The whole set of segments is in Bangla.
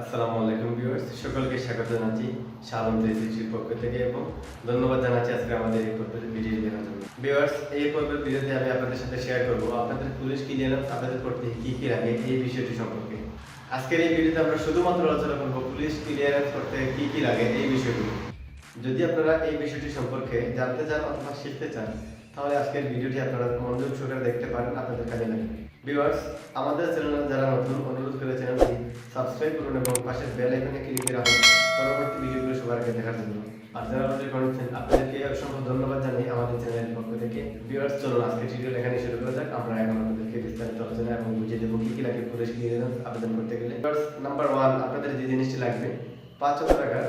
আসসালামু আলাইকুম ভিউয়ার্স, সকলকে স্বাগত জানাচ্ছি শালম টেলিভিশনের পক্ষ থেকে এবং ধন্যবাদ জানাচ্ছি আজকে আমাদের এই পর্বের ভিডিও দেখার জন্য। ভিউয়ার্স, এই পর্বের ভিডিওতে আমি আপনাদের সাথে শেয়ার করব আপনাদের পুলিশ ক্লিয়ারেন্স আবেদন করতে কি কি লাগে এই বিষয়টি সম্পর্কে। আজকের এই ভিডিওতে আমরা শুধুমাত্র আলোচনা করব পুলিশ ক্লিয়ারেন্স করতে কি কি লাগে এই বিষয়গুলো। যদি আপনারা এই বিষয়টি সম্পর্কে জানতে চান অথবা শিখতে চান তাহলে আজকের ভিডিওটি আপনারা মনোযোগ সহকারে দেখতে পারেন, আপনাদের কাজে লাগবে। ভিউয়ার্স, আমাদের চ্যানেলে যারা নতুন, অনুরোধ করে চ্যানেলটি সাবস্ক্রাইব করুন এবং পাশের বেল আইকনে ক্লিক করে রাখুন পরবর্তী ভিডিওগুলো সবার আগে দেখার জন্য। আর যারা অলরেডি করেছেন আপনাদেরকে অসংখ্য ধন্যবাদ জানাই আমাদের চ্যানেলের পক্ষ থেকে। ভিউয়ার্স, চলুন আজকে ভিডিও এখানে শুরু করা যাক। আমরা এখন আপনাদেরকে বিস্তারিত আলোচনা এবং বুঝিয়ে দেবো কি কি লাগে পুলিশ ক্লিয়ারেন্স আবেদন করতে গেলে। ভিউয়ার্স, নাম্বার 1, আপনাদের যে জিনিসটি লাগবে 5,000 টাকার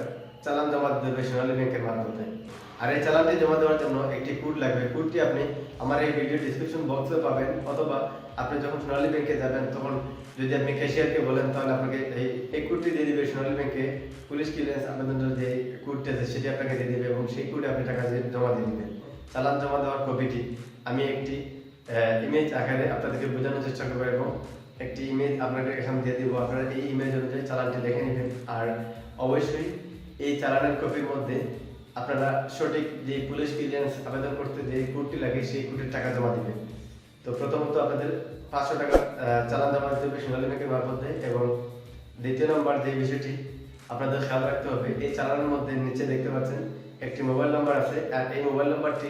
চালান জমা দেবে সোনালী ব্যাংকের মাধ্যমে। আর এই চালানটি জমা দেওয়ার জন্য একটি কোড লাগবে। কোডটি আপনি আমার এই ভিডিও ডেসক্রিপশন বক্সে পাবেন, অথবা আপনি যখন সোনালী ব্যাংকে যাবেন তখন যদি আপনি ক্যাশিয়ারকে বলেন তাহলে আপনাকে এই কোডটি দিয়ে দিবে। সোনালী ব্যাংকে পুলিশ ক্লিয়ারেন্স আবেদনের যে কোডটি আছে সেটি আপনাকে দিয়ে দিবে এবং সেই কোডে আপনি টাকা জমা দিয়ে দিবেন। চালান জমা দেওয়ার কপিটি আমি একটি ইমেজ আকারে আপনাদেরকে বোঝানোর চেষ্টা করবো এবং একটি ইমেজ আপনাকে এখানে দিয়ে দিব। আপনারা এই ইমেজ অনুযায়ী চালানটি দেখে নেবেন। আর অবশ্যই এই চালানের কপির মধ্যে আপনারা সঠিক যে পুলিশ ক্লিয়ারেন্স আবেদন করতে যে কোডটি লাগে সেই কোডের টাকা জমা দিবেন। তো প্রথমত আপনাদের 500 টাকা চালান জমা দিতে হবে সোনালী ব্যাংকের মারফতে। এবং দ্বিতীয় নম্বর যে বিষয়টি আপনাদের খেয়াল রাখতে হবে, এই চালানের মধ্যে নিচে দেখতে পাচ্ছেন একটি মোবাইল নাম্বার আছে। আর এই মোবাইল নাম্বারটি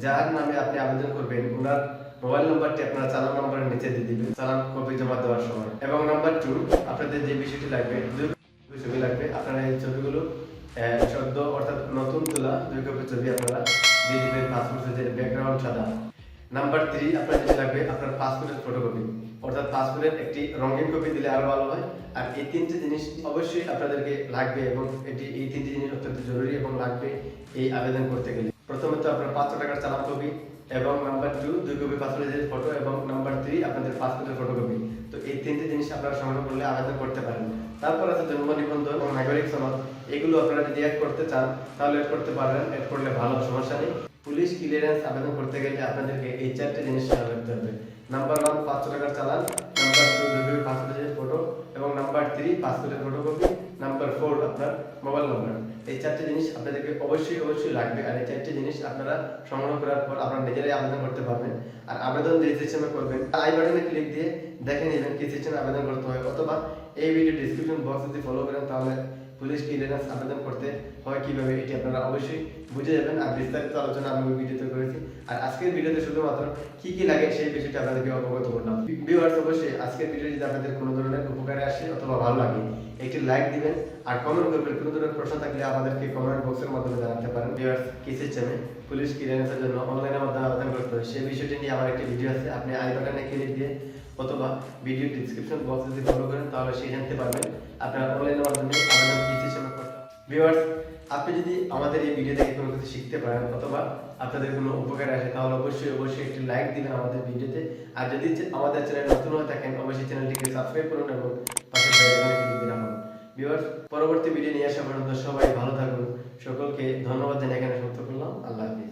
যার নামে আপনি আবেদন করবেন ওনার মোবাইল নাম্বারটি আপনারা চালান নাম্বারের নিচে দিয়ে দিবেন চালান কপি জমা দেওয়ার সময়। এবং নাম্বার 2, আপনাদের যে বিষয়টি লাগবে, দুই ছবি লাগবে। আপনারা এই ছবিগুলো সদ্য অর্থাৎ নতুন তোলা 2 কপি ছবি আপনারা দিয়ে দিবেন, পাসপোর্ট সাইজের, ব্যাকগ্রাউন্ড সাদা। নাম্বার 3, আপনার যেটা লাগবে আপনার পাসপোর্টের ফটোকপি, অর্থাৎ পাসপোর্টের একটি রঙিন কপি দিলে আরো ভালো হয়। আর এই 3টে জিনিস অবশ্যই আপনাদেরকে লাগবে এবং এই 3টে জিনিস অত্যন্ত জরুরি এবং লাগবে এই আবেদন করতে গেলে। প্রথমত আপনার 500 টাকার চালান কপি, এবং নাম্বার 2 2 কপি পাসপোর্টের ফটো, এবং নাম্বার 3 আপনাদের পাসপোর্টের ফটোকপি। তো এই 3টে জিনিস আপনারা সংগ্রহ করলে আবেদন করতে পারেন। তারপর আছে জন্ম নিবন্ধন এবং নাগরিক সনদ। এগুলো আপনারা যদি অ্যাড করতে চান তাহলে অ্যাড করতে পারেন, অ্যাড করলে ভালো, সমস্যা নেই। পুলিশ ক্লিয়ারেন্স আবেদন করতে গেলে আপনাদেরকে এই 4টে জিনিস খেয়াল রাখতে হবে। নাম্বার 1 500 টাকার চালান, নাম্বার 2 2 কপি পাসপোর্টের ফটো, এবং নাম্বার 3 পাসপোর্টের ফটোকপি, নাম্বার 4 আপনার মোবাইল নাম্বার। এই 4টে জিনিস আপনাদেরকে অবশ্যই লাগবে। আর এই 4টে জিনিস আপনারা সংগ্রহ করার পর আপনারা নিজেরাই আবেদন করতে পারবেন। আর আবেদন যে সিস্টেমে করবেন আই বাটনে ক্লিক দিয়ে দেখে নেবেন কি সিস্টেমে আবেদন করতে হয়, অথবা এই ভিডিও ডেসক্রিপশন বক্স যদি ফলো করেন তাহলে পুলিশ ক্লিয়ারেন্স আবেদন করতে হয় কিভাবে এটি আপনারা অবশ্যই বুঝে যাবেন। আর বিস্তারিত আলোচনা আমি ওই ভিডিওতে করেছি। আর আজকের ভিডিওতে শুধুমাত্র কি কি লাগে সেই বিষয়টা আপনাদেরকে অবগত করলাম। ভিউয়ার্স, অবশ্যই আজকের ভিডিও যদি আপনাদের কোনো ধরনের উপকারে আসে অথবা ভালো লাগে একটি লাইক দিবেন আর কমেন্ট করবেন। কোনো ধরনের প্রশ্ন থাকলে আমাদেরকে কমেন্ট বক্সের মাধ্যমে জানাতে পারেন। ভিউয়ার্স, কি সিস্টেমে পুলিশ ক্লিয়ারেন্সের জন্য অনলাইনের মাধ্যমে আবেদন করতে হয় সেই বিষয়টি নিয়ে আমার একটি ভিডিও আছে। আপনি আই বাটনে ক্লিক দিয়ে অথবা ভিডিও ডেসক্রিপশন বক্স যদি ফলো করেন তাহলে সেই জানতে পারবেন আপনারা অনলাইনের মাধ্যমে আবেদন কি সিস্টেমে করতে হয়। ভিউয়ার্স, আপনি যদি আমাদের এই ভিডিও থেকে কোনো কিছু শিখতে পারেন অথবা আপনাদের কোনো উপকার আসে তাহলে অবশ্যই একটি লাইক দিবেন আমাদের ভিডিওতে। আর যদি আমাদের চ্যানেল নতুন হয়ে থাকেন অবশ্যই চ্যানেলটিকে সাবস্ক্রাইব করুন এবং পাশে বেল আইকনে ক্লিক দিয়ে রাখুন। ভিউয়ার্স, পরবর্তী ভিডিও নিয়ে আসা পর্যন্ত সবাই ভালো থাকুন। সকলকে ধন্যবাদ জানিয়ে এখানে সমাপ্ত করলাম। আল্লাহ হাফেজ।